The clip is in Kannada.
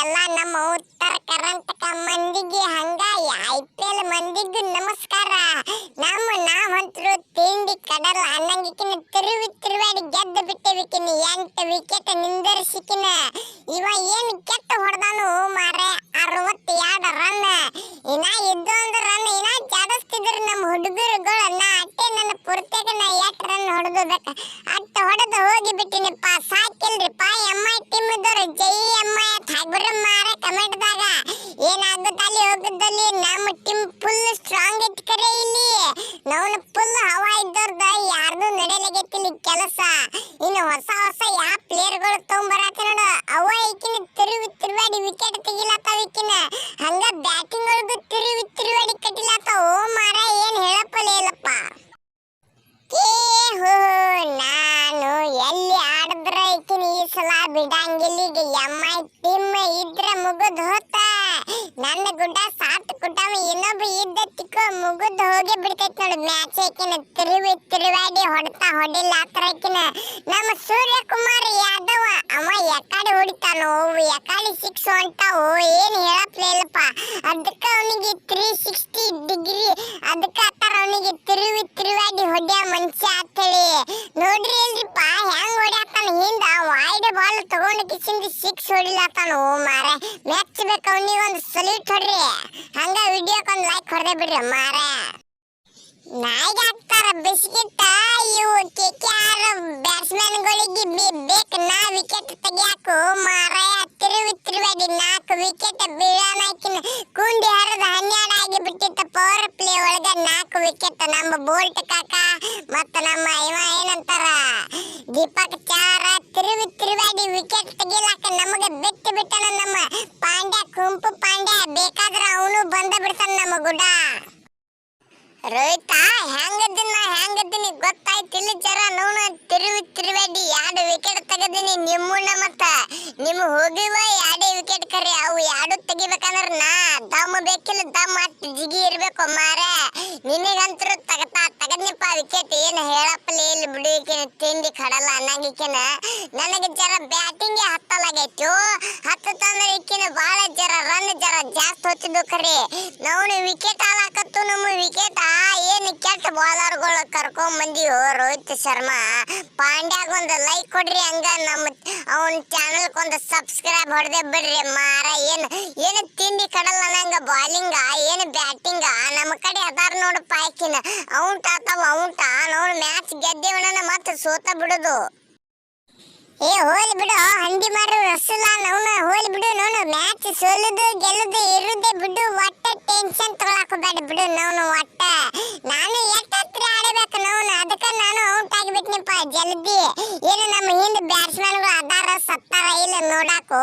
ಎಲ್ಲ ನಮ್ಮ ಉತ್ತರ ಕರ್ನಾಟಕ ಮಂದಿಗೆ ಹಂಗ IPL ಮಂದಿಗೆ ನಮಸ್ಕಾರ. ನಾವಂತರೂ ತಿಂಡಿ ಕಡಲ ಅನ್ನಂಗಿಕಿನ ತಿರುವಾಡಿ ಗೆದ್ದು ಬಿಟ್ಟಿವಿಕಿನ 8 ವಿಕೆಟ್ ನಿಂದರ್ಸಿಕಿನ. ಇವ ಏನು ಕೆಟ್ಟ ಹೊಡೆದಾನು ಮಾರೆ 62 ರನ್. ಇನ್ನ ಇದ್ದೊಂದು ರನ್ ಇನ್ನ ಜಾಡಿಸ್ತಿದ್ರು ನಮ್ಮ ಹುಡುಗರುಗಳು. ಅಟ್ಟೆ ನನ್ನ ಪೂರ್ತಿಯಾಗ 8 ರನ್ ಹೊಡೆದಬೇಕ ಅಟ್ಟ ಹೊಡೆದು ಹೋಗಿ ಬಿಟ್ಟಿನಪ್ಪ. ಸಾಕಿಲ್ರಿಪ್ಪ MI ಟೀಮ್ ಇದ್ದವ್ರು ಜೈ MI ಹಾಕ್ಬಿಡ್ರ ಮಾರೆ ಕಮೆಂಟ್ದಾಗ. ಏನಾಗುತ್ತೆ ಅಲ್ಲಿ ಹೋಗದಲ್ಲಿ ನಮ್ಮ ಟೀಮ್ ಫುಲ್ ಸ್ಟ್ರಾಂಗ್ ಐತಿ ಕರೆ ಇಲ್ಲಿ. ನಾವು ಫುಲ್ ಹವಾ ಇದ್ದವ್ರದ ಯಾರ್ದು ನಡೆಯಲಾಗೈತಿ ಕೆಲಸ. ಇನ್ನು ಹೊಸ ಯಾವ ಪ್ಲೇಯರ್ಗಳು ತೊಗೊಂಬರತ್ತೆ ನೋಡು, ಅವ ಈಕಿನ ತಿರುವಾಡಿ ವಿಕೆಟ್ ತೆಗಿಲತ್ತಾವಿಕಿನ. ಹಂಗ ಬ್ಯಾಟಿಂಗ್ ಒಳಗೂ ತಿರುವಾಡಿ ಕಟ್ಟಿಲತ್ತಾವ. ಓ ಮಾರ ಏನ್ ಹೇಳಪ್ಪಲೇ ಇಲ್ಲಪ್ಪ. ನಾನು ಎಲ್ಲಿ ಆಡಿದ್ರ ಈಕಿನ ಈ ಸಲ ಬಿಡಂಗಿಲ್ಲ. MI ಟೀಮ್ ಇದ್ರ ಮುಗಿದ್ ಹೋತ. ನನ್ನ ಗುಡ್ಡ ಸಾತ್ ಕುಟಮ ಇನ್ನೊಬ್ಬ ಇದ್ದ ತಿಕ್ಕೋ ಮುಗಿದ್ ಹೋಗಿ ಬಿಡ್ತೈತಿ ನೋಡು ಮ್ಯಾಚ್. ಈಕಿನ ತಿರುವಾಡಿ ಹೊಡಿಲ್ಲ ಆತರ ಈಕಿನ. ನಮ್ಮ ಸೂರ್ಯಕುಮಾರ್ ಯಾದವ್ ಅವ ಎಕಡೆ ಹೊಡಿತಾನೋ, ಎಕಡೆ 6 ಹೊಂಟಾವು. ಏನ್ ಹೇಳಪ್ಲೇ ಇಲ್ಲಪ್ಪ. ಅದಕ್ಕ ಅವನಿಗೆ 360 ಡಿಗ್ರಿ ಅದಕ್ಕ ಆತರ ಅವನಿಗೆ ತಿರುವಾಡಿ ಹೊಡ್ಯ ಮನುಷ್ಯ ಅಂತೇಳಿ. ನೋಡ್ರಿ ಇಲ್ರಿಪ್ಪ ಹೆಂಗ್ ಹೊಡ್ಯಾತಾನ ಹಿಂದ ವೈಡ್ ಬಾಲ್ ತಗೊಂಡು ಕಿಸಿಂದ 6 ಹೊಡಿಲಾತಾನ. ಓ ಮಾರೆ ಮೆಚ್ಚಬೇಕು ಅವನಿಗೆ ಒಂದು ಸಲ್ಯೂಟ್ ಹೊಡ್ರಿ. ಹಂಗ ವಿಡಿಯೋಕ್ಕೊಂದು ಲೈಕ್ ಹೊಡೆದೇ ಬಿಡ್ರಿ ಮಾರೆ. ನಾಯಿಗೆ ಹಾಕ್ತಾರ ಬಿಸ್ಕಿಟ್ ಇವು KKR ಬ್ಯಾಟ್ಸ್ಮನ್ಗಳಿಗೆ ಬೇಕು. ವಿಕೆಟ್ ತೆಗಿಯಾಕು ಮಾರೆ ತಿರುವಾಡಿ 4 ವಿಕೆಟ್ ಬೀಳಾಕಿನ ಕುಂಡಿ ಹರಿದು 12 ಆಗಿ ಬಿಟ್ಟಿತ್ತು. ಪವರ್ ಪ್ಲೇ ಒಳಗ 4 ವಿಕೆಟ್. ನಮ್ಮ ಬೋಲ್ಟ್ ಕಾಕ ಮತ್ತ ನಮ್ಮ ಇವ ಏನಂತಾರ ದೀಪಕ್ ಚಾರ ತಿರುವಾಡಿ ವಿಕೆಟ್ ತೆಗಿಲಾಕ ನಮಗೆ ಬಿಟ್ಟನ. ನಮ್ಮ ಪಾಂಡ್ಯ ಕುಂಪು ಪಾಂಡ್ಯ ಬೇಕಾದ್ರ ಅವನು ಬಂದ ಬಿಡ್ತಾನ ನಮ್ಮ ಗುಡ. ರೋಹಿತ ಹೆಂಗದಿನಿ ಗೊತ್ತಾಯ್ತಿಲ್ಲ ಜರ. ನೋನು ತಿರುವಾಡಿ 2 ವಿಕೆಟ್ ತೆಗದಿನಿ. ನಿಮ್ಮನ್ನ ಮತ್ತ ನಿಮ್ಮ ಹೋಗಿವ 2 ವಿಕೆಟ್ ಕರೆ. ಅವು 2 ತೆಗಿಬೇಕಂದ್ರ ದಮ್ ಬೇಕಿಲ್ಲ, ದಮ್ ಅಷ್ಟು ಜಿಗಿ ಇರ್ಬೇಕು ಮಾರೆ. ನಿನಗಂತರೂ ತಗದ್ನಿಪ್ಪ ವಿಕೆಟ್. ಏನು ಹೇಳಪ್ಪಲೇ ಇಲ್ಲಿ ಬಿಡು. ತಿಂಡಿ ಕಡಲ್ಲ ಅನ್ನಂಗಿಕಿನ ನನಗೆ ಜರ ಬ್ಯಾಟಿಂಗ್ ಹತ್ತಲಾಗೈತು. ಹತ್ತಂದ್ರೆ ಈಕಿನ ಬಾಳ ಜರ ರನ್ ಜರ ಜಾಸ್ತಿ ಹೊತ್ತಿದ್ದು ಕರೆ. ನಾವು ವಿಕೆಟ್ ಹಾಲಾಕತ್ತು ನಮ್ಮ ವಿಕೆಟ್. ಏನು ಕೆಟ್ಟ ಬಾಲರ್ಗಳು ಕರ್ಕೊಂಡ್ ಬಂದಿವೋ. ರೋಹಿತ್ ಶರ್ಮಾ ಪಾಂಡ್ಯಾಗ ಒಂದು ಲೈಕ್ ಕೊಡ್ರಿ. ಹಂಗ ನಮ್ಮ ಅವನ ಚಾನಲ್ ಒಂದು ಸಬ್ಸ್ಕ್ರೈಬ್ ಹೊಡೆದೇ ಬಿಡ್ರಿ ಮಾರ. ಏನು ತಿಂಡಿ ಕಡಲ್ಲ ನಂಗ ಬಾಲಿಂಗ ಏನು ಬ್ಯಾಟಿಂಗ ನಮ್ಮ ಕಡೆ ಅದಾರ ನೋಡು ಪಾಯ್ಕಿನ. ಔಟ್ ನೋಡು ಮ್ಯಾಚ್ ಗೆದ್ದೇವನ ಮತ್ತೆ ಸೋತ ಬಿಡುದು. ಹೋಲಿ ಬಿಡು ಹಂದಿ ಮಾರು ರಸಲ್ಲ. ನಾವು ಹೋಲಿ ಬಿಡು. ನೋನು ಮ್ಯಾಚ್ ಸೋಲುದು ಗೆಲ್ಲುದು ಇರುದೇ ಬಿಡು. ಒಟ್ಟ ಟೆನ್ಷನ್ ತಗೊಳಕೋಬೇಡ ಬಿಡು. ನಾವು ನಾನು ಎಷ್ಟತ್ರ ಆಡಬೇಕು ನಾವು. ಅದಕ್ಕೆ ನಾನು ಔಟ್ ಆಗಿಬಿಟ್ನಿಪ್ಪ ಜಲ್ದಿ. ಏನು ನಮ್ಮ ಹಿಂದೆ ಬ್ಯಾಟ್ಸ್ಮನ್ಗಳು ಅದಾರ ಸತ್ತಾರ ಇಲ್ಲ ನೋಡಾಕು.